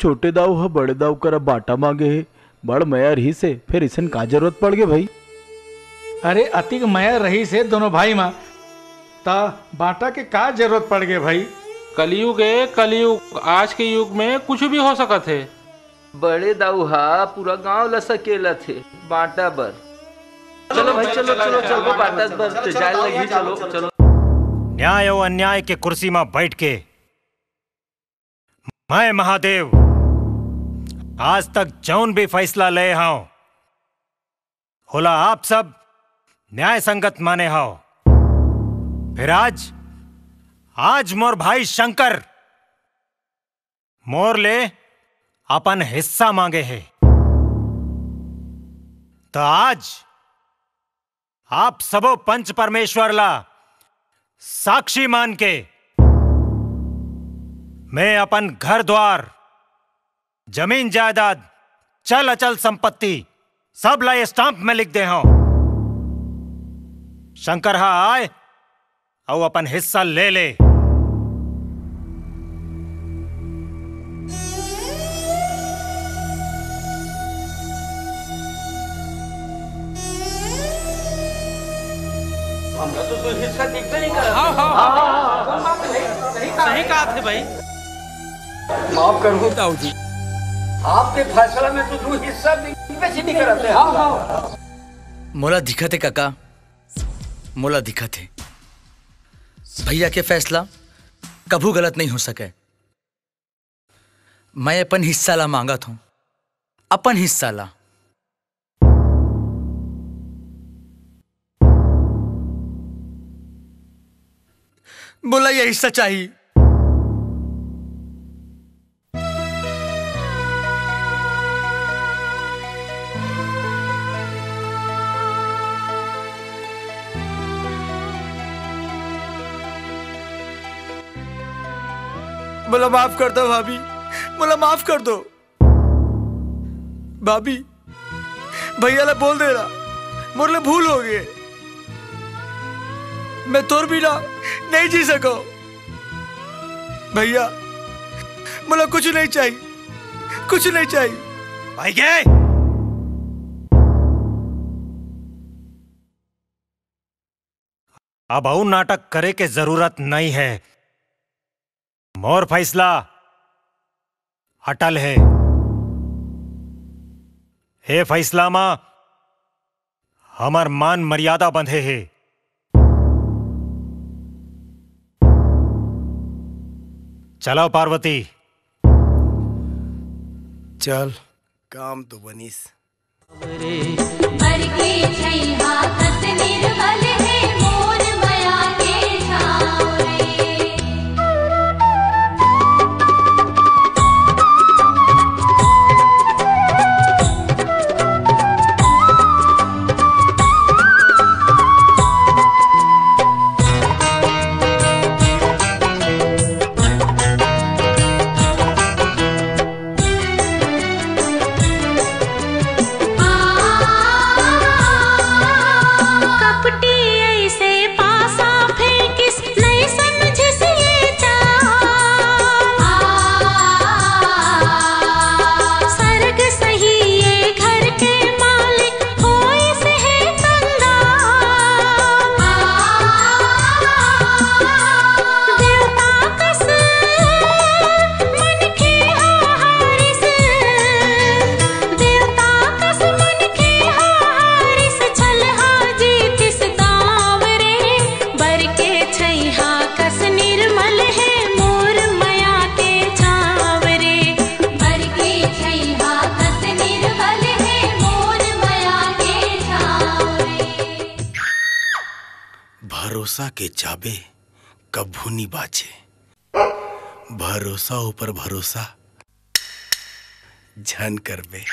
छोटे दाऊ ह बड़े दाऊ कर बाटा मांगे है, बड़ मया रही से फिर इसन का जरूरत पड़ गए भाई। अरे अतिक मया रही से दोनों भाई माँ ता बाटा के का जरूरत पड़ गए भाई। कलयुग है कलयुग, आज के युग में कुछ भी हो सकत है। बड़े दाऊहा पूरा गांव ला सकेला थे बाटा बर। चलो भाई चलो चलो चलो बाटा बर जाए लगी, चलो चलो। न्याय और अन्याय के कुर्सी में बैठ के मैं महादेव आज तक जौन भी फैसला ले हाओ होला आप सब न्याय संगत माने हाओ। फिर आज मोर भाई शंकर मोर ले अपन हिस्सा मांगे है, तो आज आप सबो पंच परमेश्वर ला साक्षी मान के मैं अपन घर द्वार जमीन जायदाद चल अचल संपत्ति सब ला स्टाम्प में लिख दे हूं। शंकर हा आए और अपन हिस्सा ले ले। हमका तो कोई हिस्सा दिखता नहीं कर। सही कहा थे भाई। माफ करो दाऊ जी, आपके फैसला में तो दो हिस्सा वैसे नहीं कराते। हाँ हाँ मोला दिखा थे काका, मोला दिखा थे भैया के फैसला कभू गलत नहीं हो सके। मैं अपन हिस्सा ला मांगा था, अपन हिस्सा ला। बोला ये हिस्सा चाहिए। बोला माफ कर दो भाभी, बोला माफ कर दो भाभी। भैया ला बोल दे रहा मोर ले भूल हो गए, मैं तोर बिना नहीं जी सको। भैया बोला कुछ नहीं चाहिए, कुछ नहीं चाहिए। भाई गए अब और नाटक करे के जरूरत नहीं है। मोर फैसला अटल है। हे फैसला मा हमार मान मर्यादा बंधे है। चलो पार्वती चल, काम तो बनीस। भरोसा के चाबे कभू नहीं बाचे, भरोसा ऊपर भरोसा झन करबे।